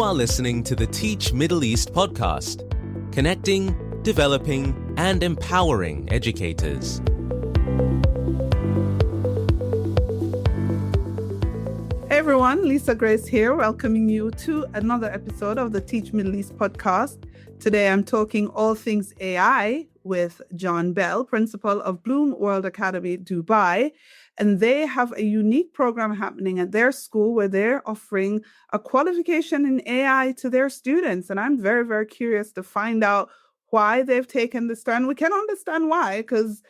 You are listening to the Teach Middle East podcast, connecting, developing, and empowering educators. Hey everyone, Lisa Grace here, welcoming you to another episode of the Teach Middle East podcast. Today I'm talking all things AI with John Bell, principal of Bloom World Academy, Dubai. And they have a unique program happening at their school where they're offering a qualification in AI to their students. And I'm very, very curious to find out why they've taken this turn. We can understand why, because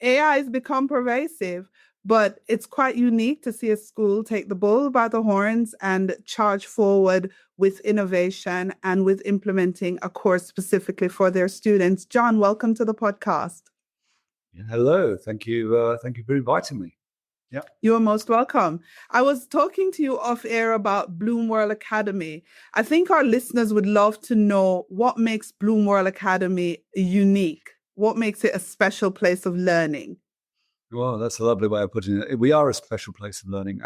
AI has become pervasive. But it's quite unique to see a school take the bull by the horns and charge forward with innovation and with implementing a course specifically for their students. John, welcome to the podcast. Hello. Thank you. Thank you for inviting me. Yeah, you're most welcome. I was talking to you off air about Bloom World Academy. I think our listeners would love to know what makes Bloom World Academy unique. What makes it a special place of learning? Well, that's a lovely way of putting it. We are a special place of learning.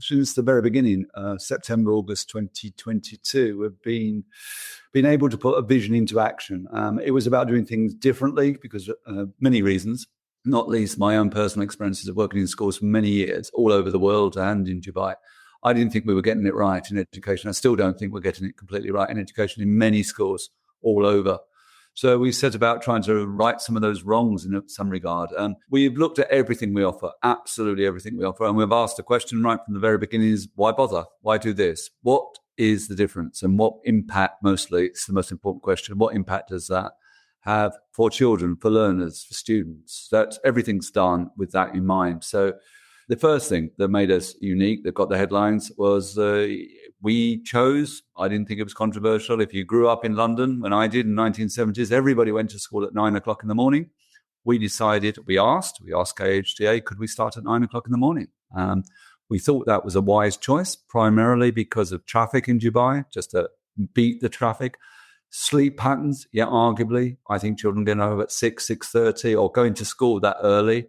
Since the very beginning, September, August 2022, we've been able to put a vision into action. It was about doing things differently because many reasons, not least my own personal experiences of working in schools for many years, all over the world and in Dubai. I didn't think we were getting it right in education. I still don't think we're getting it completely right in education in many schools all over. So we set about trying to right some of those wrongs in some regard. And we've looked at everything we offer, absolutely everything we offer. And we've asked the question right from the very beginning is, why bother? Why do this? What is the difference? And what impact, mostly, it's the most important question, what impact does that have for children, for learners, for students? That everything's done with that in mind. So the first thing that made us unique, that got the headlines, was we chose, I didn't think it was controversial. If you grew up in London, when I did in the 1970s, everybody went to school at 9 o'clock in the morning. We decided, we asked KHDA, could we start at 9 o'clock in the morning? We thought that was a wise choice, primarily because of traffic in Dubai, just to beat the traffic. Sleep patterns, yeah, arguably. I think children getting home at 6:30, or going to school that early.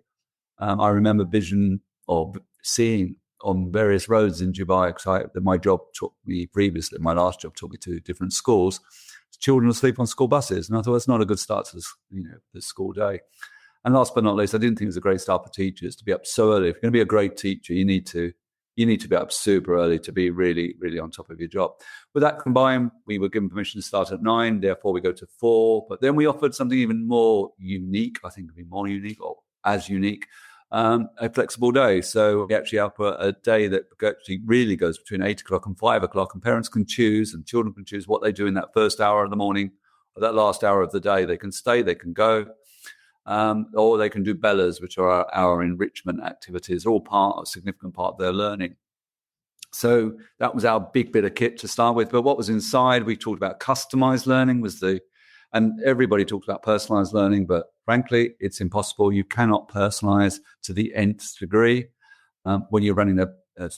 I remember seeing on various roads in Dubai, because my job took me previously, my last job took me to different schools. Children will sleep on school buses, and I thought it's not a good start to the school day. And last but not least, I didn't think it was a great start for teachers to be up so early. If you're going to be a great teacher, you need to be up super early to be really, really on top of your job. With that combined, we were given permission to start at 9, therefore we go to 4. But then we offered something even more unique, I think it'd be more unique or as unique, a flexible day. So we actually offer a day that actually really goes between 8 o'clock and 5 o'clock, and parents can choose and children can choose what they do in that first hour of the morning or that last hour of the day. They can stay, they can go, or they can do Bellas, which are our enrichment activities, all a significant part of their learning. So that was our big bit of kit to start with. But what was inside, we talked about customised learning and everybody talks about personalised learning, but frankly, it's impossible. You cannot personalise to the nth degree when you're running a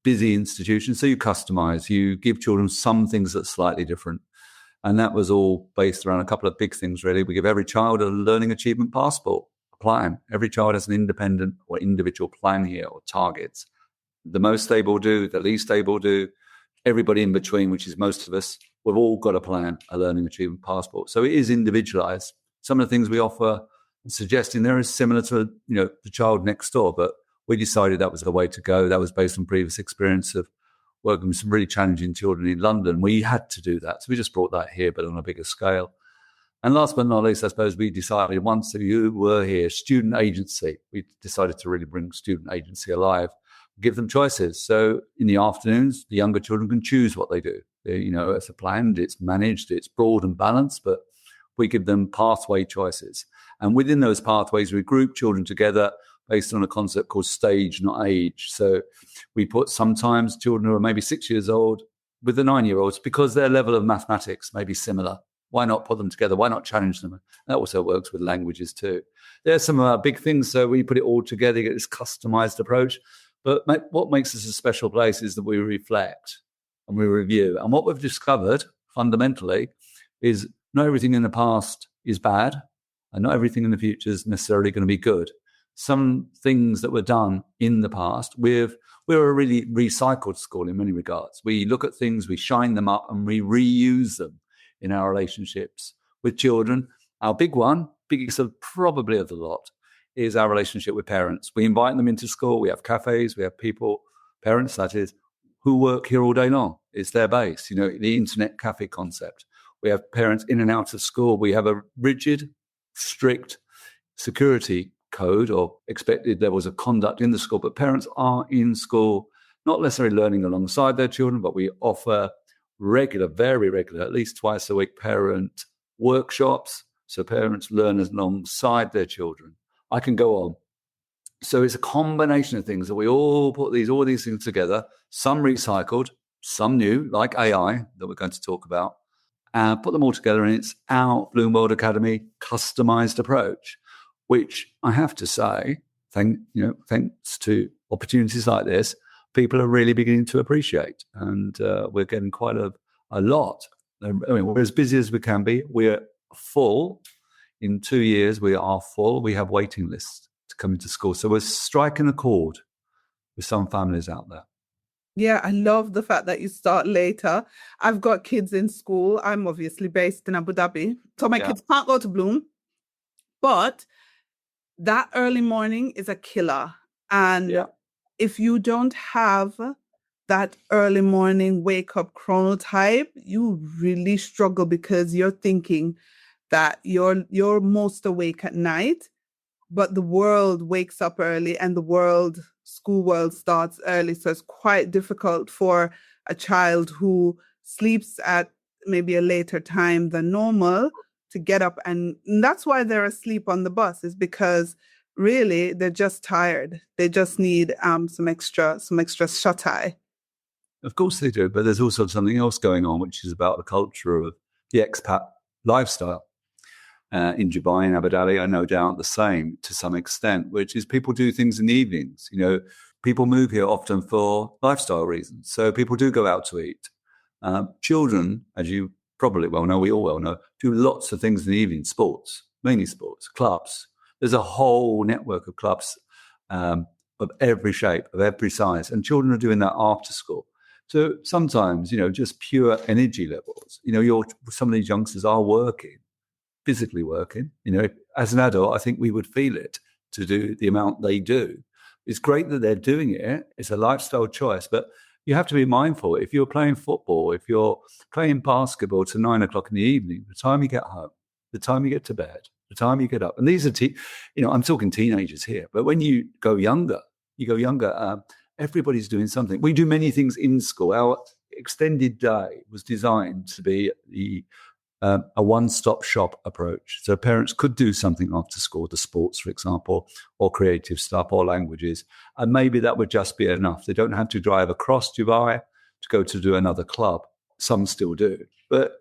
busy institution. So you customise, you give children some things that's slightly different. And that was all based around a couple of big things, really. We give every child a learning achievement passport, a plan. Every child has an independent or individual plan here, or targets. The most able do, the least able do, everybody in between, which is most of us, we've all got a plan, a learning achievement passport. So it is individualized. Some of the things we offer and suggesting there is similar to, the child next door, but we decided that was the way to go. That was based on previous experience of working with some really challenging children in London. We had to do that. So we just brought that here, but on a bigger scale. And last but not least, I suppose we decided once you were here, student agency, we decided to really bring student agency alive, give them choices. So in the afternoons, the younger children can choose what they do. It's planned, it's managed, it's broad and balanced, but we give them pathway choices. And within those pathways, we group children together based on a concept called stage, not age. So we put sometimes children who are maybe 6 years old with the 9-year-olds because their level of mathematics may be similar. Why not put them together? Why not challenge them? That also works with languages too. There's some big things. So we put it all together, get this customized approach. But what makes us a special place is that we reflect and we review. And what we've discovered fundamentally is not everything in the past is bad and not everything in the future is necessarily going to be good. some things that were done in the past. We're a really recycled school in many regards. We look at things, we shine them up, and we reuse them in our relationships with children. Our biggest of probably of the lot, is our relationship with parents. We invite them into school. We have cafes. We have parents that is, who work here all day long. It's their base, the internet cafe concept. We have parents in and out of school. We have a rigid, strict security code or expected levels of conduct in the school, but parents are in school, not necessarily learning alongside their children, but we offer very regular, at least twice a week, parent workshops, so parents learn alongside their children. I can go on. So it's a combination of things that we all put all these things together, some recycled, some new, like AI that we're going to talk about, and put them all together, and it's our Bloom World Academy customised approach, which I have to say, thanks to opportunities like this, people are really beginning to appreciate, and we're getting quite a lot. I mean, we're as busy as we can be. We're full. In 2 years, we are full. We have waiting lists to come into school. So we're striking a chord with some families out there. Yeah, I love the fact that you start later. I've got kids in school. I'm obviously based in Abu Dhabi. So my kids can't go to Bloom. But that early morning is a killer. And if you don't have that early morning wake up chronotype, you really struggle, because you're thinking that you're most awake at night, but the world wakes up early and the school world starts early. So it's quite difficult for a child who sleeps at maybe a later time than normal to get up. And that's why they're asleep on the bus, is because really they're just tired. They just need some extra shut-eye. Of course they do, but there's also something else going on, which is about the culture of the expat lifestyle. In Dubai and Abu Dhabi are no doubt the same to some extent, which is people do things in the evenings. People move here often for lifestyle reasons. So people do go out to eat. Children, as you probably well know, we all well know, do lots of things in the evening, sports, mainly sports, clubs. There's a whole network of clubs of every shape, of every size, and children are doing that after school. So sometimes, just pure energy levels, some of these youngsters are physically working. As an adult, I think we would feel it to do the amount they do. It's great that they're doing it. It's a lifestyle choice, but you have to be mindful. If you're playing football, if you're playing basketball to 9 o'clock in the evening, the time you get home, the time you get to bed, the time you get up, and these are, I'm talking teenagers here, but when you go younger, everybody's doing something. We do many things in school. Our extended day was designed to be a one-stop shop approach. So parents could do something after school, the sports, for example, or creative stuff, or languages. And maybe that would just be enough. They don't have to drive across Dubai to go to do another club. Some still do. But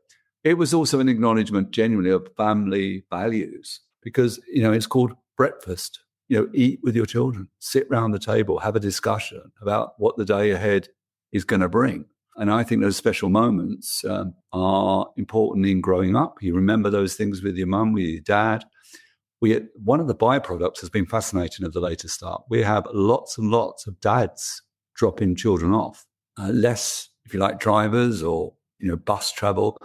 it was also an acknowledgement genuinely of family values, because, it's called breakfast. Eat with your children, sit round the table, have a discussion about what the day ahead is going to bring. And I think those special moments are important in growing up. You remember those things with your mum, with your dad. One of the byproducts has been fascinating of the later start. We have lots and lots of dads dropping children off, less, if you like, drivers or, bus travel.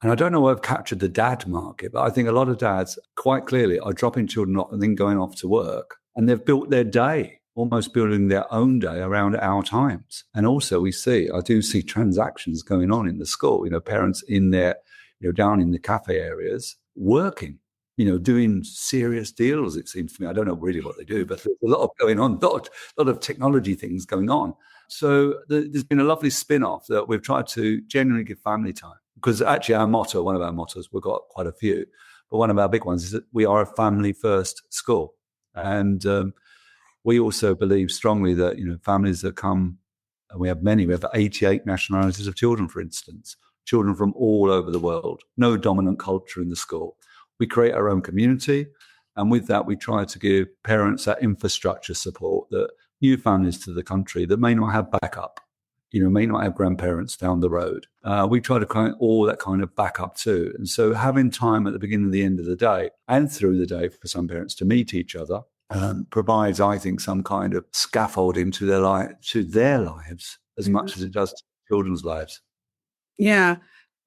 And I don't know where I've captured the dad market, but I think a lot of dads quite clearly are dropping children off and then going off to work. And they've built their day, almost building their own day around our times. And also I do see transactions going on in the school, parents in there, down in the cafe areas working, doing serious deals, it seems to me. I don't know really what they do, but there's a lot of going on, a lot of technology things going on. So there's been a lovely spin-off that we've tried to genuinely give family time. Because actually one of our mottos, we've got quite a few, but one of our big ones is that we are a family-first school. And we also believe strongly that, families that come, and we have 88 nationalities of children, for instance, children from all over the world, no dominant culture in the school. We create our own community. And with that, we try to give parents that infrastructure support that new families to the country that may not have backup, may not have grandparents down the road. We try to create all that kind of backup too. And so having time at the beginning and the end of the day and through the day for some parents to meet each other provides, I think, some kind of scaffolding to their lives as much as it does to children's lives. Yeah,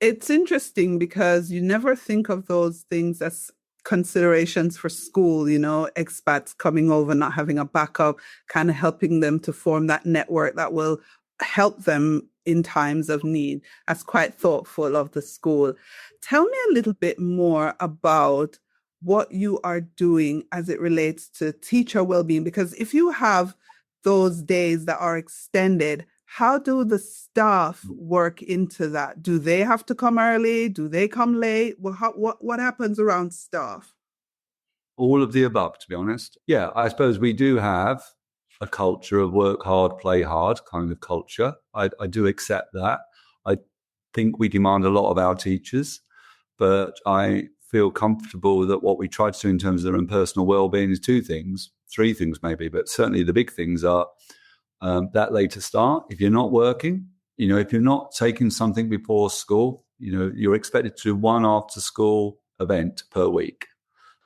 it's interesting because you never think of those things as considerations for school, expats coming over, not having a backup, kind of helping them to form that network that will help them in times of need. That's quite thoughtful of the school. Tell me a little bit more about what you are doing as it relates to teacher well-being, because if you have those days that are extended, how do the staff work into that? Do they have to come early? Do they come late? Well, what happens around staff? All of the above, to be honest. Yeah, I suppose we do have a culture of work hard, play hard kind of culture. I do accept that. I think we demand a lot of our teachers, but I feel comfortable that what we try to do in terms of their own personal well-being is three things maybe, but certainly the big things are that later start. If you're not working, if you're not taking something before school, you're expected to do one after school event per week.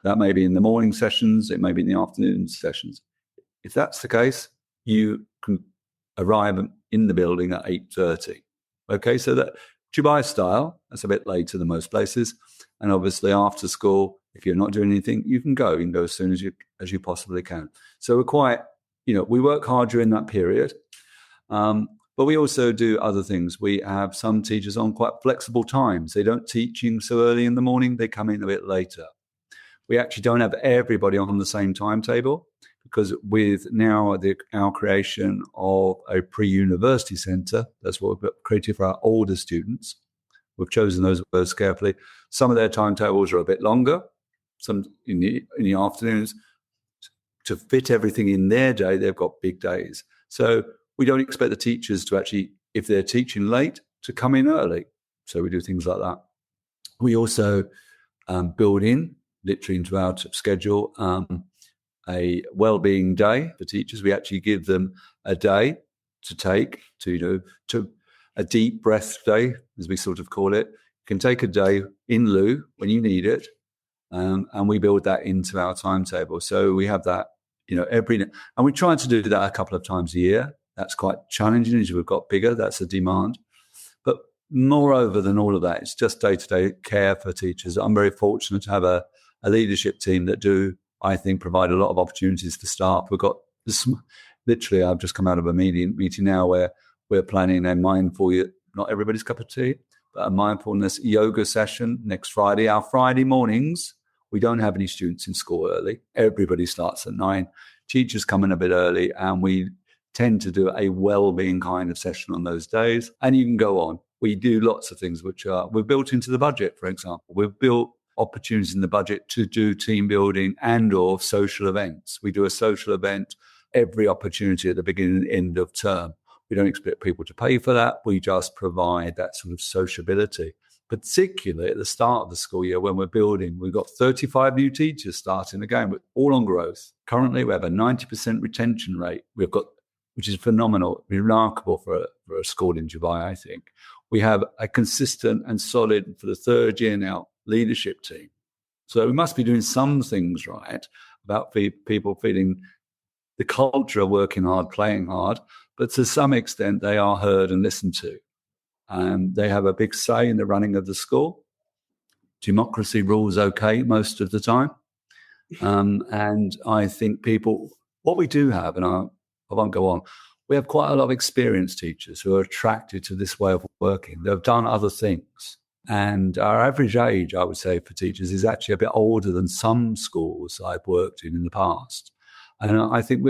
That may be in the morning sessions, it may be in the afternoon sessions. If that's the case, you can arrive in the building at 8:30. Okay, so that Dubai style, that's a bit later than most places. And obviously after school, if you're not doing anything, you can go as soon as you possibly can. So we're quite, we work hard during that period. But we also do other things. We have some teachers on quite flexible times. They don't teaching so early in the morning, they come in a bit later. We actually don't have everybody on the same timetable because with now our creation of a pre-university centre, that's what we've created for our older students. We've chosen those words carefully. Some of their timetables are a bit longer, some in the afternoons. To fit everything in their day, they've got big days. So we don't expect the teachers to actually, if they're teaching late, to come in early. So we do things like that. We also build in, literally into our schedule, a well-being day for teachers. We actually give them a day to take to a deep breath day, as we sort of call it. You can take a day in lieu when you need it, and we build that into our timetable. So we have that, and we try to do that a couple of times a year. That's quite challenging as we've got bigger. That's a demand. But moreover than all of that, it's just day-to-day care for teachers. I'm very fortunate to have a leadership team that do, I think, provide a lot of opportunities for staff. We've got this, literally, I've just come out of a meeting now where we're planning a not everybody's cup of tea, but a mindfulness yoga session next Friday. Our Friday mornings, we don't have any students in school early. Everybody starts at 9. Teachers come in a bit early, and we tend to do a well-being kind of session on those days. And you can go on. We do lots of things we're built into the budget, for example. We've built opportunities in the budget to do team building and or social events. We do a social event every opportunity at the beginning and end of term. We don't expect people to pay for that. We just provide that sort of sociability, particularly at the start of the school year when we're building. We've got 35 new teachers starting again, but all on growth. Currently, we have a 90% retention rate. Which is phenomenal, remarkable for a school in Dubai, I think. We have a consistent and solid, for the third year now, leadership team. So we must be doing some things right about people feeling the culture of working hard, playing hard, but to some extent they are heard and listened to. They have a big say in the running of the school. Democracy rules okay most of the time. And I think what we do have, and I won't go on, we have quite a lot of experienced teachers who are attracted to this way of working. They've done other things. And our average age, I would say, for teachers is actually a bit older than some schools I've worked in the past. And I think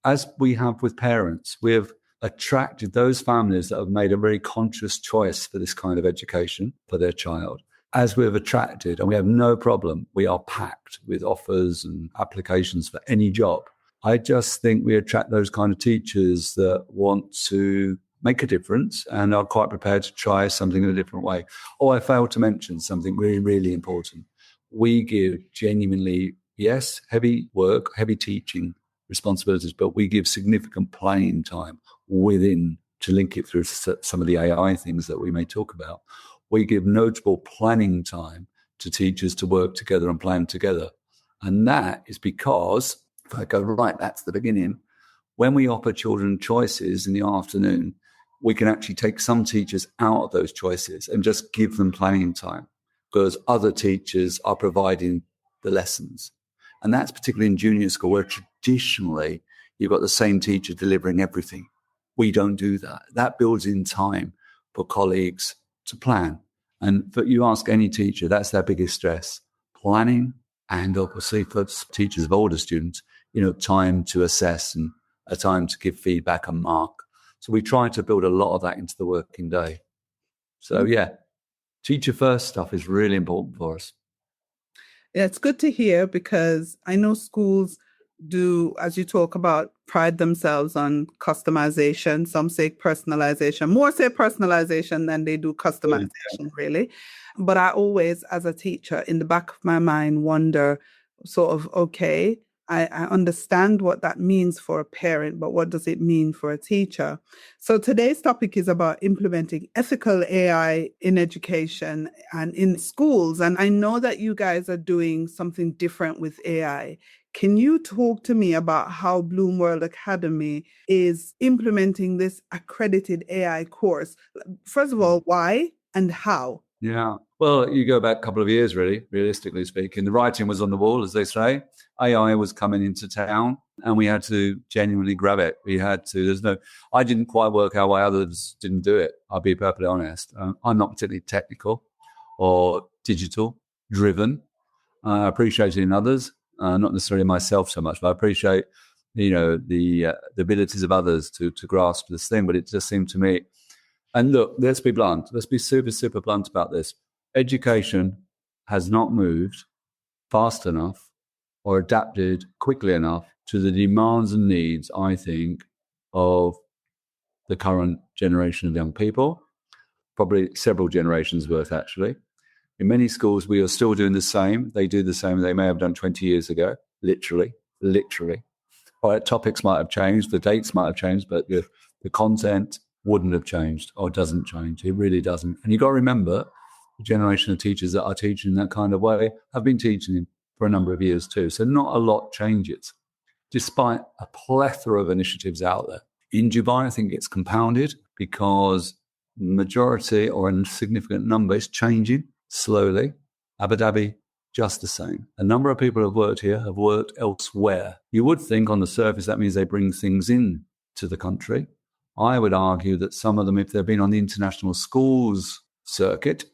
as we have with parents, we've attracted those families that have made a very conscious choice for this kind of education for their child. As we've attracted, and we have no problem, we are packed with offers and applications for any job. I just think we attract those kind of teachers that want to make a difference and are quite prepared to try something in a different way. Oh, I failed to mention something really, really important. We give genuinely, yes, heavy work, heavy teaching responsibilities, but we give significant playing time within to link it through some of the AI things that we may talk about. We give notable planning time to teachers to work together and plan together. And that is because if I go, right, that's the beginning. When we offer children choices in the afternoon, we can actually take some teachers out of those choices and just give them planning time because other teachers are providing the lessons. And that's particularly in junior school where traditionally you've got the same teacher delivering everything. We don't do that. That builds in time for colleagues to plan. And you ask any teacher, that's their biggest stress, planning, and obviously for teachers of older students, time to assess and a time to give feedback and mark. So we try to build a lot of that into the working day. So teacher first stuff is really important for us. Yeah, it's good to hear because I know schools do, as you talk about, pride themselves on customization. Some say personalization, more say personalization than they do customization, really. But I always, as a teacher, in the back of my mind, wonder sort of, okay, I understand what that means for a parent, but what does it mean for a teacher? So today's topic is about implementing ethical AI in education and in schools. And I know that you guys are doing something different with AI. Can you talk to me about how Bloom World Academy is implementing this accredited AI course? First of all, why and how? Yeah. Well, you go back a couple of years, really, realistically speaking. The writing was on the wall, as they say. AI was coming into town and we had to genuinely grab it. I didn't quite work out why others didn't do it. I'll be perfectly honest. I'm not particularly technical or digital driven. I appreciate it in others, not necessarily myself so much, but I appreciate, the abilities of others to grasp this thing. But it just seemed to me, and look, let's be blunt. Let's be super, super blunt about this. Education has not moved fast enough or adapted quickly enough to the demands and needs, I think, of the current generation of young people, probably several generations worth, actually. In many schools, we are still doing the same. They do the same they may have done 20 years ago, literally. Topics might have changed, the dates might have changed, but the content wouldn't have changed or doesn't change. It really doesn't. And you've got to remember, the generation of teachers that are teaching in that kind of way have been teaching for a number of years too. So not a lot changes, despite a plethora of initiatives out there. In Dubai, I think it's compounded because majority or a significant number is changing slowly. Abu Dhabi, just the same. A number of people who have worked here have worked elsewhere. You would think on the surface that means they bring things in to the country. I would argue that some of them, if they've been on the international schools circuit,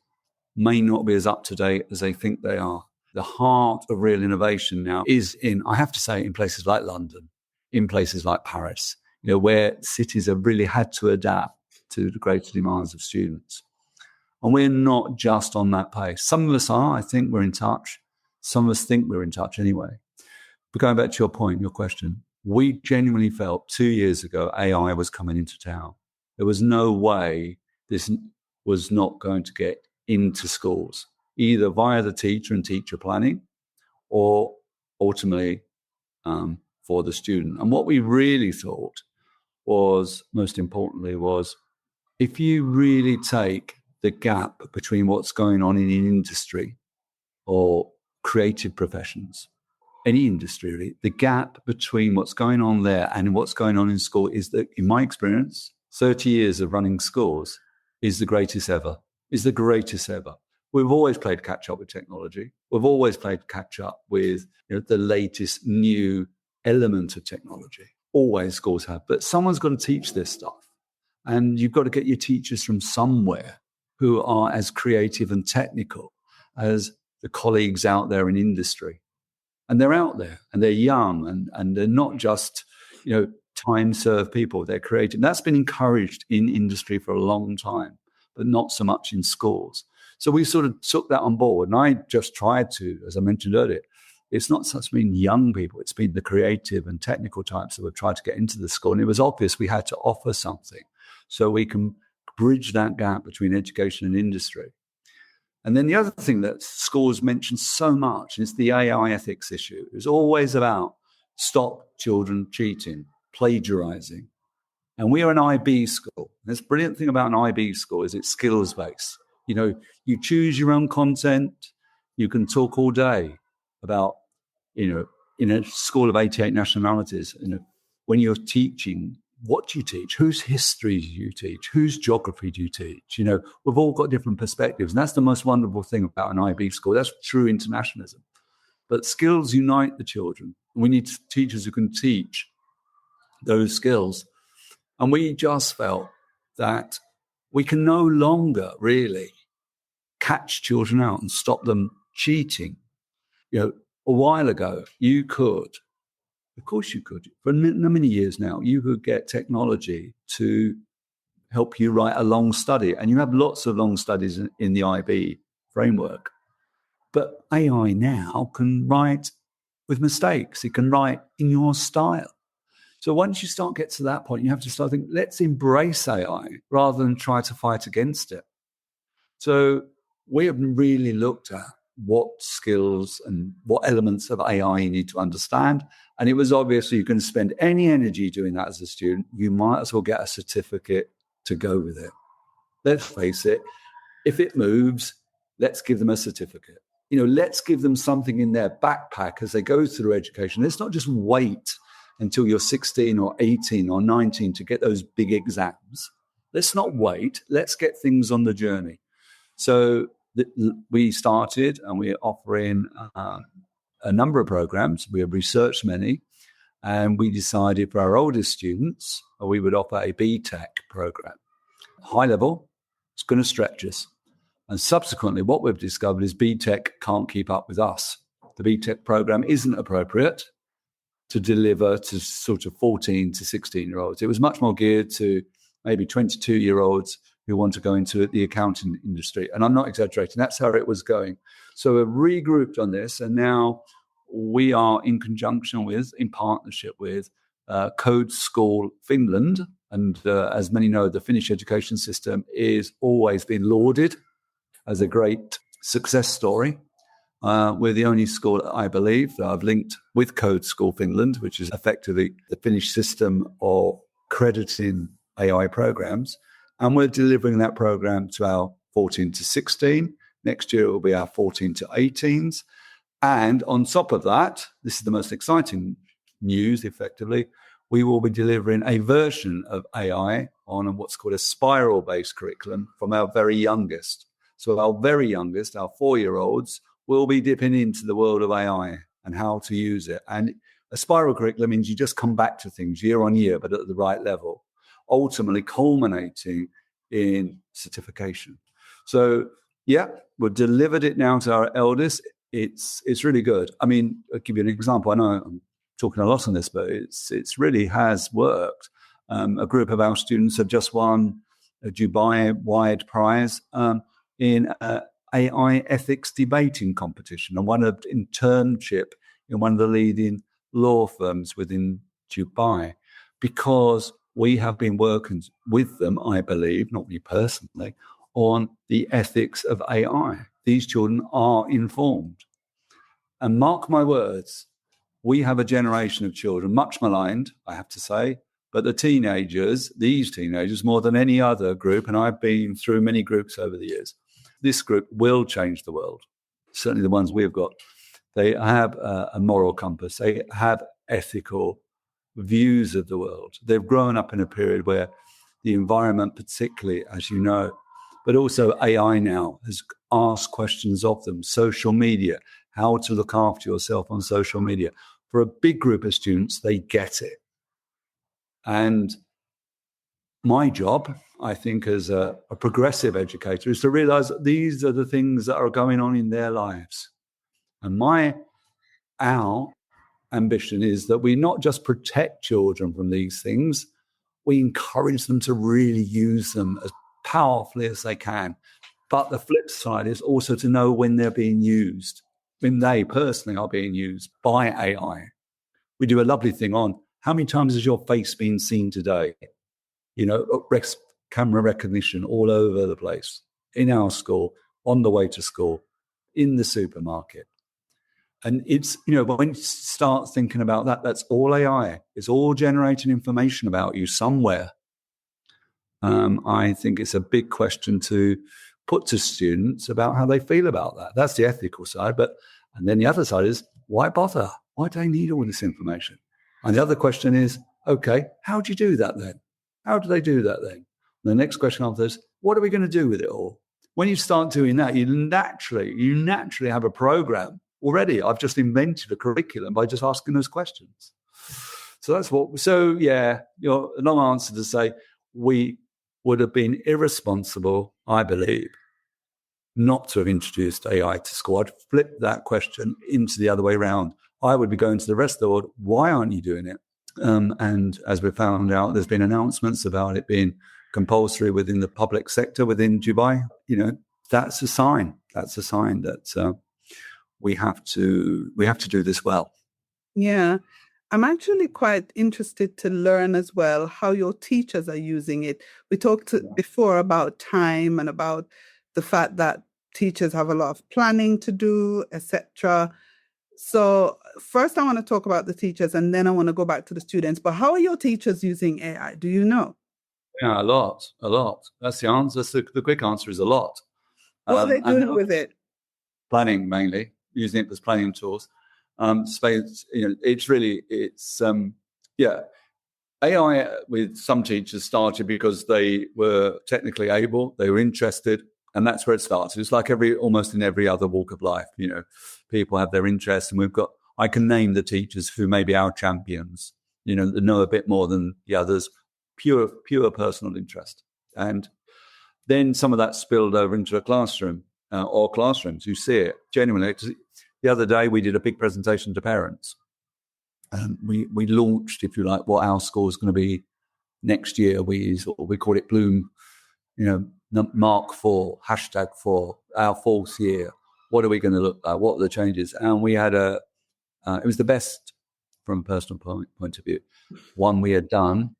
may not be as up to date as they think they are. The heart of real innovation now is I have to say, in places like London, in places like Paris, where cities have really had to adapt to the greater demands of students. And we're not just on that pace. Some of us are, I think we're in touch. Some of us think we're in touch anyway. But going back to your point, your question, we genuinely felt 2 years ago AI was coming into town. There was no way this was not going to get into schools, either via the teacher and teacher planning or ultimately for the student. And what we really thought was, most importantly, was if you really take the gap between what's going on in industry or creative professions, any industry really, the gap between what's going on there and what's going on in school is that, in my experience, 30 years of running schools is the greatest ever. We've always played catch up with technology. We've always played catch up with the latest new element of technology. Always schools have. But someone's got to teach this stuff. And you've got to get your teachers from somewhere who are as creative and technical as the colleagues out there in industry. And they're out there and they're young and they're not just, time-served people. They're creative. And that's been encouraged in industry for a long time, but not so much in schools. So we sort of took that on board. And I just tried to, as I mentioned earlier, it's not such been young people. It's been the creative and technical types that we've tried to get into the school. And it was obvious we had to offer something so we can bridge that gap between education and industry. And then the other thing that schools mention so much is the AI ethics issue. It's always about stop children cheating, plagiarizing. And we are an IB school. And the brilliant thing about an IB school is it's skills-based. You choose your own content. You can talk all day about, in a school of 88 nationalities, when you're teaching, what do you teach? Whose history do you teach? Whose geography do you teach? We've all got different perspectives. And that's the most wonderful thing about an IB school. That's true internationalism. But skills unite the children. We need teachers who can teach those skills. And we just felt that we can no longer really catch children out and stop them cheating. A while ago, you could, of course you could, for many years now, you could get technology to help you write a long study. And you have lots of long studies in the IB framework. But AI now can write with mistakes. It can write in your style. So once you start get to that point, you have to start thinking, let's embrace AI rather than try to fight against it. So we have really looked at what skills and what elements of AI you need to understand. And it was obvious you can spend any energy doing that as a student, you might as well get a certificate to go with it. Let's face it, if it moves, let's give them a certificate. Let's give them something in their backpack as they go through education. Let's not just wait until you're 16 or 18 or 19 to get those big exams. Let's not wait. Let's get things on the journey. So we started and we're offering a number of programs. We have researched many, and we decided for our oldest students, we would offer a BTEC program. High level, it's going to stretch us. And subsequently, what we've discovered is BTEC can't keep up with us. The BTEC program isn't appropriate to deliver to sort of 14 to 16-year-olds. It was much more geared to maybe 22-year-olds who want to go into the accounting industry. And I'm not exaggerating. That's how it was going. So we've regrouped on this, and now we are in partnership with Code School Finland. And as many know, the Finnish education system is always been lauded as a great success story. We're the only school, I believe, that I've linked with Code School Finland, which is effectively the Finnish system of crediting AI programs. And we're delivering that program to our 14 to 16. Next year, it will be our 14 to 18s. And on top of that, this is the most exciting news, effectively, we will be delivering a version of AI on what's called a spiral-based curriculum from our very youngest. So our very youngest, our 4-year-olds, will be dipping into the world of AI and how to use it. And a spiral curriculum means you just come back to things year on year, but at the right level, ultimately culminating in certification. So, we've delivered it now to our eldest. It's really good. I mean, I'll give you an example. I know I'm talking a lot on this, but it's really has worked. A group of our students have just won a Dubai-wide prize in AI ethics debating competition and won an internship in one of the leading law firms within Dubai, because we have been working with them, I believe, not me personally, on the ethics of AI. These children are informed. And mark my words, we have a generation of children, much maligned, I have to say, but these teenagers, more than any other group, and I've been through many groups over the years, this group will change the world. Certainly the ones we've got. They have a moral compass. They have ethical views of the world. They've grown up in a period where the environment, particularly, as you know, but also AI now has asked questions of them. Social media, how to look after yourself on social media. For a big group of students, they get it. And my job, I think, as a progressive educator, is to realize that these are the things that are going on in their lives. And our ambition is that we not just protect children from these things, we encourage them to really use them as powerfully as they can. But the flip side is also to know when they're being used, when they personally are being used by AI. We do a lovely thing on how many times has your face been seen today? Camera recognition all over the place, in our school, on the way to school, in the supermarket. And it's, when you start thinking about that, that's all AI. It's all generating information about you somewhere. I think it's a big question to put to students about how they feel about that. That's the ethical side. And then the other side is, why bother? Why do they need all this information? And the other question is, okay, how do you do that then? How do they do that then? The next question after this, what are we going to do with it all? When you start doing that, you naturally have a program already. I've just invented a curriculum by just asking those questions. Your long answer to say we would have been irresponsible, I believe, not to have introduced AI to school. I'd flip that question into the other way around. I would be going to the rest of the world, why aren't you doing it? And as we found out, there's been announcements about it being compulsory within the public sector within Dubai. That's a sign. That's a sign that we have to do this well. Yeah. I'm actually quite interested to learn as well how your teachers are using it. We talked before about time and about the fact that teachers have a lot of planning to do, etc. So first I want to talk about the teachers and then I want to go back to the students. But how are your teachers using AI? Do you know? Yeah, a lot. That's the answer. The quick answer is a lot. What are they doing with it? Planning mainly, using it as planning tools. AI with some teachers started because they were technically able, they were interested, and that's where it starts. It's like almost in every other walk of life, people have their interests, and I can name the teachers who may be our champions, that know a bit more than the others, pure personal interest. And then some of that spilled over into a classroom or classrooms. You see it genuinely. The other day, we did a big presentation to parents. We launched, if you like, what our school is going to be next year. We call it Bloom, Mark 4, #4, our 4th year. What are we going to look like? What are the changes? And we had it was the best from a personal point of view, one we had done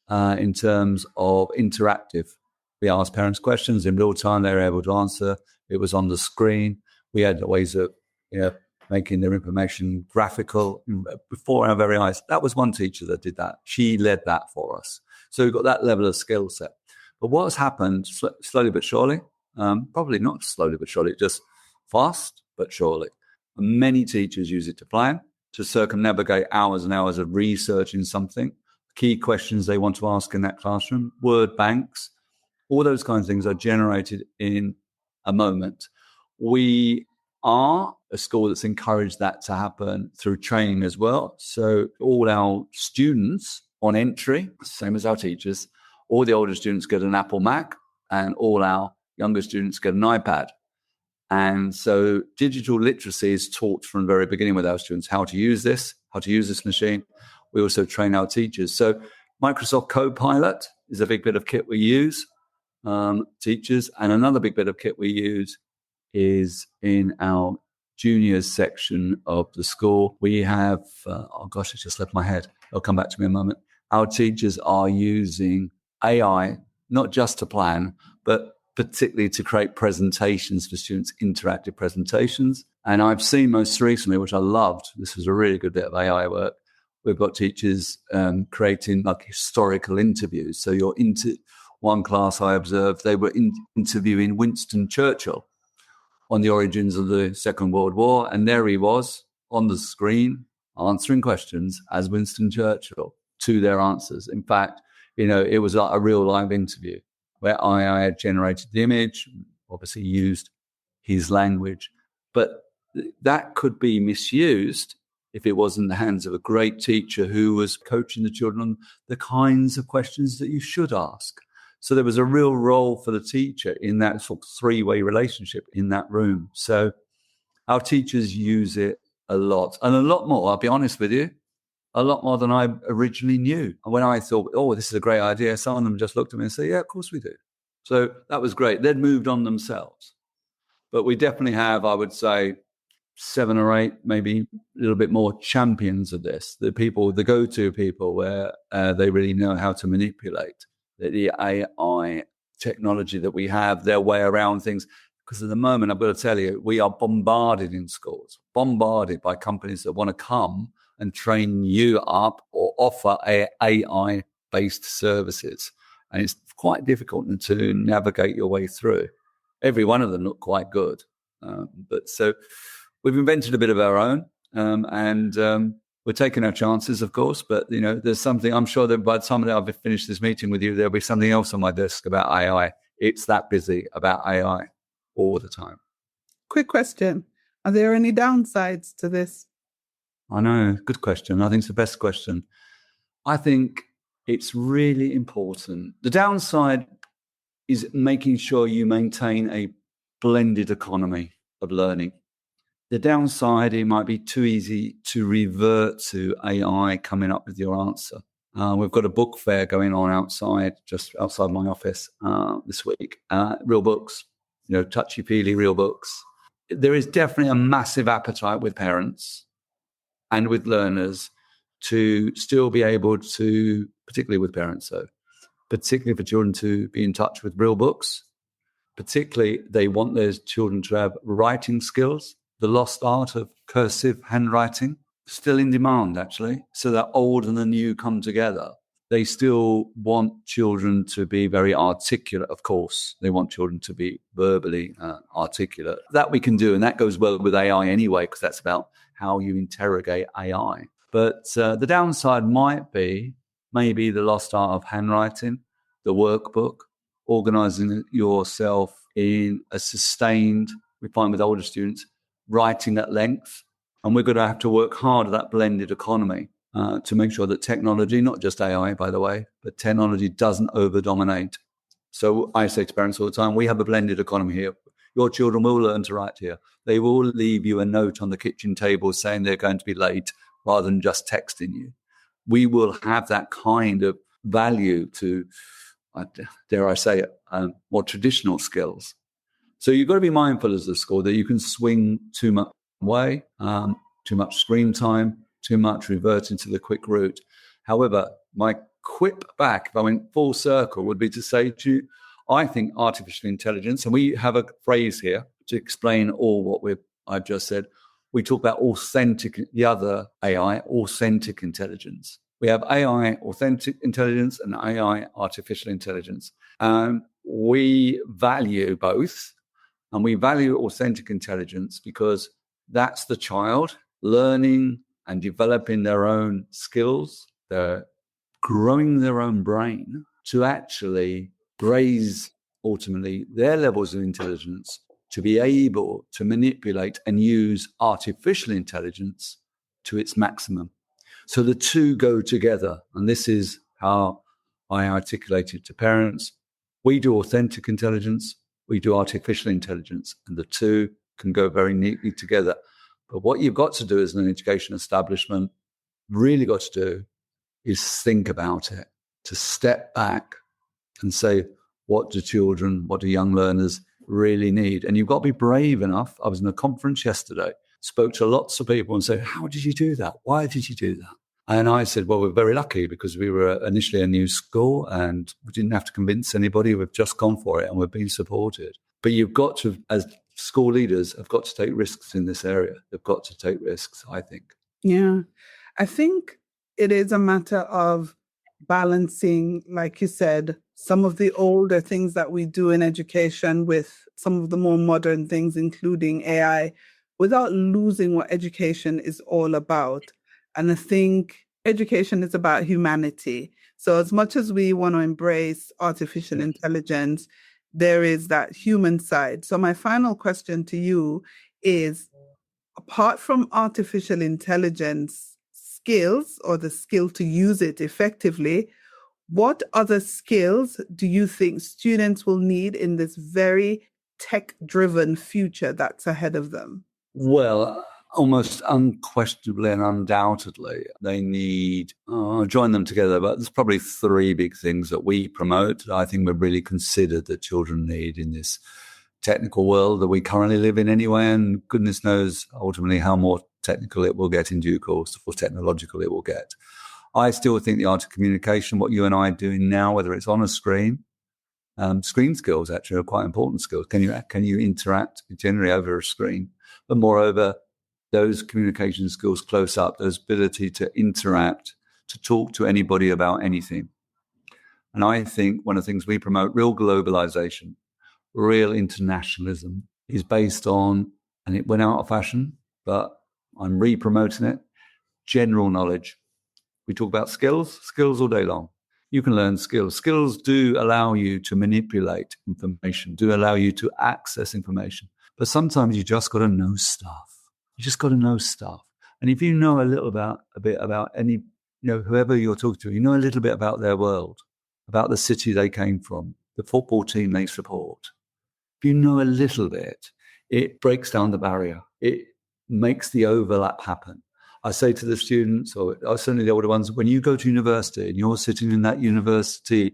in terms of interactive. We asked parents questions in real time. They were able to answer. It was on the screen. We had ways of making their information graphical before our very eyes. That was one teacher that did that. She led that for us. So we've got that level of skill set. But what has happened slowly but surely, probably not slowly but surely, just fast but surely. Many teachers use it to plan, to circumnavigate hours and hours of researching something, key questions they want to ask in that classroom, word banks, all those kinds of things are generated in a moment. We are a school that's encouraged that to happen through training as well. So all our students on entry, same as our teachers, all the older students get an Apple Mac and all our younger students get an iPad. And so digital literacy is taught from the very beginning with our students, how to use this machine. We also train our teachers. So Microsoft Copilot is a big bit of kit we use, teachers. And another big bit of kit we use is in our juniors section of the school. We have, it just left my head. It'll come back to me in a moment. Our teachers are using AI, not just to plan, but particularly to create presentations for students, interactive presentations. And I've seen most recently, which I loved, this was a really good bit of AI work, we've got teachers creating like historical interviews. So you're into one class I observed, they were interviewing Winston Churchill on the origins of the Second World War. And there he was on the screen answering questions as Winston Churchill to their answers. In fact, it was like a real live interview where AI had generated the image, obviously used his language. But that could be misused if it was in the hands of a great teacher who was coaching the children on the kinds of questions that you should ask. So there was a real role for the teacher in that sort of three-way relationship in that room. So our teachers use it a lot, and a lot more, I'll be honest with you, a lot more than I originally knew. And when I thought, this is a great idea, some of them just looked at me and said, yeah, of course we do. So that was great. They'd moved on themselves. But we definitely have, I would say, 7 or 8, maybe a little bit more champions of this, the go-to people where they really know how to manipulate the AI technology that we have, their way around things. Because at the moment, I've got to tell you, we are bombarded in schools, bombarded by companies that want to come and train you up or offer AI-based services. And it's quite difficult to navigate your way through. Every one of them look quite good. But so we've invented a bit of our own. And we're taking our chances, of course, but, there's something, I'm sure that by the time that I've finished this meeting with you, there'll be something else on my desk about AI. It's that busy about AI all the time. Quick question. Are there any downsides to this? I know. Good question. I think it's the best question. I think it's really important. The downside is making sure you maintain a blended economy of learning. The downside, it might be too easy to revert to AI coming up with your answer. We've got a book fair going on just outside my office this week. Real books, touchy-feely real books. There is definitely a massive appetite with parents and with learners to still be able to, particularly with parents, particularly for children to be in touch with real books. Particularly, they want their children to have writing skills. The lost art of cursive handwriting, still in demand, actually. So that old and the new come together. They still want children to be very articulate, of course. They want children to be verbally articulate. That we can do, and that goes well with AI anyway, because that's about how you interrogate AI. But the downside might be maybe the lost art of handwriting, the workbook, organising yourself in a sustained, we find with older students, writing at length. And we're going to have to work hard at that blended economy to make sure that technology, not just AI, by the way, but technology doesn't over-dominate. So I say to parents all the time, we have a blended economy here. Your children will learn to write here. They will leave you a note on the kitchen table saying they're going to be late rather than just texting you. We will have that kind of value to, dare I say it, more traditional skills. So you've got to be mindful as a school that you can swing too much way, too much screen time, too much reverting to the quick route. However, my quip back, if I went full circle, would be to say to you, I think artificial intelligence, and we have a phrase here to explain all what I've just said. We talk about the other AI, authentic intelligence. We have AI, authentic intelligence, and AI, artificial intelligence. We value both, and we value authentic intelligence because that's the child learning and developing their own skills. They're growing their own brain to actually raise, ultimately, their levels of intelligence to be able to manipulate and use artificial intelligence to its maximum. So the two go together. And this is how I articulate it to parents. We do authentic intelligence, we do artificial intelligence, and the two can go very neatly together. But what you've got to do as an education establishment, really got to do, is think about it, to step back and say, what do young learners really need? And you've got to be brave enough. I was in a conference yesterday, spoke to lots of people and said, how did you do that? Why did you do that? And I said, well, we're very lucky because we were initially a new school and we didn't have to convince anybody. We've just gone for it and we've been supported. But you've got to, as school leaders, have got to take risks in this area. They've got to take risks, I think. Yeah. I think it is a matter of balancing, like you said, some of the older things that we do in education with some of the more modern things, including AI, without losing what education is all about. And I think education is about humanity. So as much as we want to embrace artificial intelligence, there is that human side. So my final question to you is, apart from artificial intelligence skills or the skill to use it effectively, what other skills do you think students will need in this very tech-driven future that's ahead of them? Well, almost unquestionably and undoubtedly, they need, join them together, but there's probably three big things that we promote. I think we've really considered that children need in this technical world that we currently live in anyway, and goodness knows ultimately how more technical it will get in due course, or technological it will get. I still think the art of communication, what you and I are doing now, whether it's on a screen, screen skills actually are quite important skills. Can you interact generally over a screen? But moreover, those communication skills close up, those ability to interact, to talk to anybody about anything. And I think one of the things we promote, real globalization, real internationalism, is based on, and it went out of fashion, but I'm re-promoting it. General knowledge. We talk about skills all day long. You can learn skills. Skills do allow you to manipulate information, do allow you to access information. But sometimes you just got to know stuff. You just got to know stuff. And if you know a bit about any, whoever you're talking to, you know a little bit about their world, about the city they came from, the football team they support. If you know a little bit, it breaks down the barrier. It makes the overlap happen. I say to the students, or certainly the older ones, when you go to university and you're sitting in that university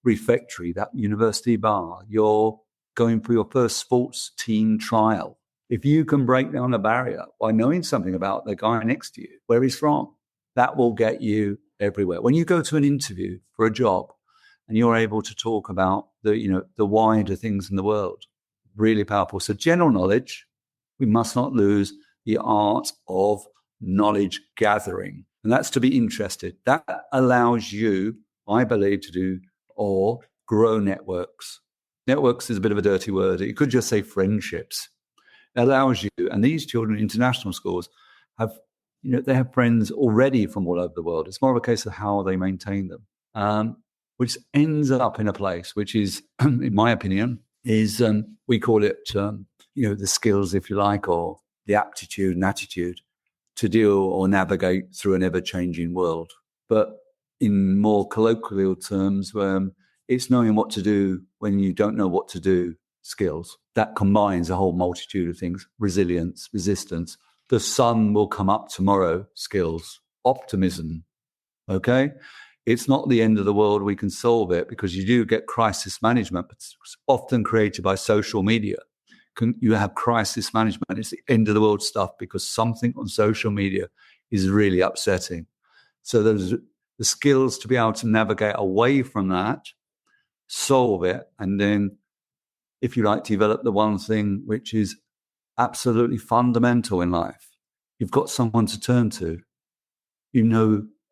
refectory, that university bar, you're going for your first sports team trial. If you can break down a barrier by knowing something about the guy next to you, where he's from, that will get you everywhere. When you go to an interview for a job and you're able to talk about the wider things in the world, really powerful. So general knowledge, we must not lose the art of knowledge gathering. And that's to be interested. That allows you, I believe, to do or grow networks. Networks is a bit of a dirty word. You could just say friendships. It allows you, and these children in international schools they have friends already from all over the world. It's more of a case of how they maintain them, which ends up in a place which is, in my opinion, is we call it, the skills, if you like, or the aptitude and attitude to deal or navigate through an ever-changing world. But in more colloquial terms, it's knowing what to do when you don't know what to do skills. That combines a whole multitude of things: resilience, resistance, the sun will come up tomorrow skills, optimism, okay? It's not the end of the world. We can solve it, because you do get crisis management, but it's often created by social media. You have crisis management. It's the end of the world stuff because something on social media is really upsetting. So there's the skills to be able to navigate away from that, solve it, and then, if you like, develop the one thing which is absolutely fundamental in life. You've got someone to turn to.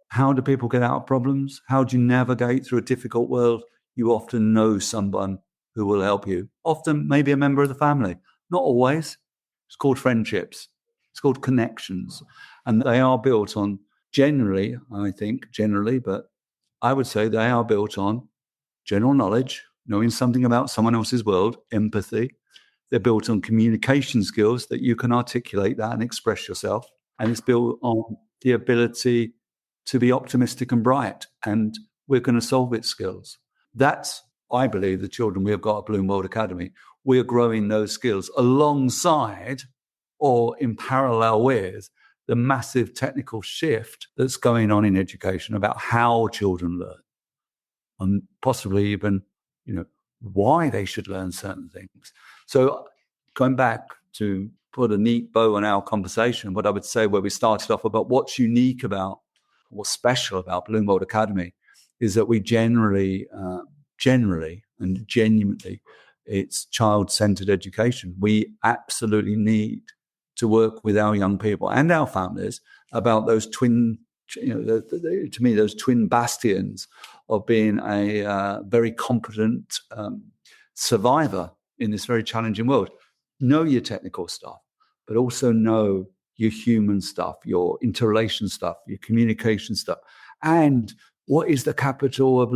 How do people get out of problems? How do you navigate through a difficult world? You often know someone who will help you. Often maybe a member of the family. Not always. It's called friendships. It's called connections. And they are built on generally, but I would say they are built on general knowledge, knowing something about someone else's world, empathy. They're built on communication skills that you can articulate that and express yourself. And it's built on the ability to be optimistic and bright. And we're going to solve it skills. That's, I believe, the children we have got at Bloom World Academy. We are growing those skills alongside or in parallel with the massive technical shift that's going on in education about how children learn, and possibly even, why they should learn certain things. So going back to put a neat bow on our conversation, what I would say where we started off about what's unique about, what's special about Bloom World Academy is that we generally and genuinely, it's child-centered education. We absolutely need to work with our young people and our families about those twin, to me, those twin bastions of being a very competent survivor in this very challenging world. Know your technical stuff, but also know your human stuff, your interrelation stuff, your communication stuff. And what is the capital of,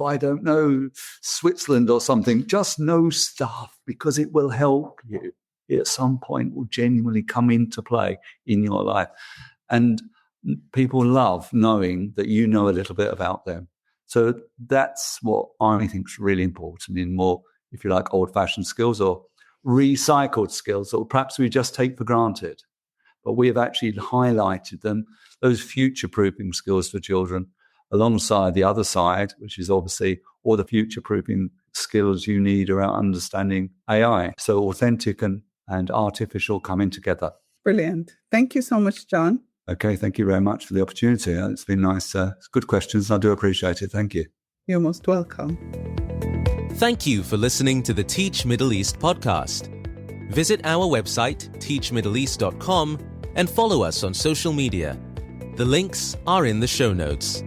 I don't know, Switzerland or something? Just know stuff, because it will help you. It at some point will genuinely come into play in your life. And people love knowing that you know a little bit about them. So that's what I think is really important in more, if you like, old-fashioned skills or recycled skills that perhaps we just take for granted. But we have actually highlighted them, those future-proofing skills for children, alongside the other side, which is obviously all the future-proofing skills you need around understanding AI. So authentic and artificial coming together. Brilliant. Thank you so much, John. Okay, thank you very much for the opportunity. It's been nice. Good questions. I do appreciate it. Thank you. You're most welcome. Thank you for listening to the Teach Middle East podcast. Visit our website, teachmiddleeast.com, and follow us on social media. The links are in the show notes.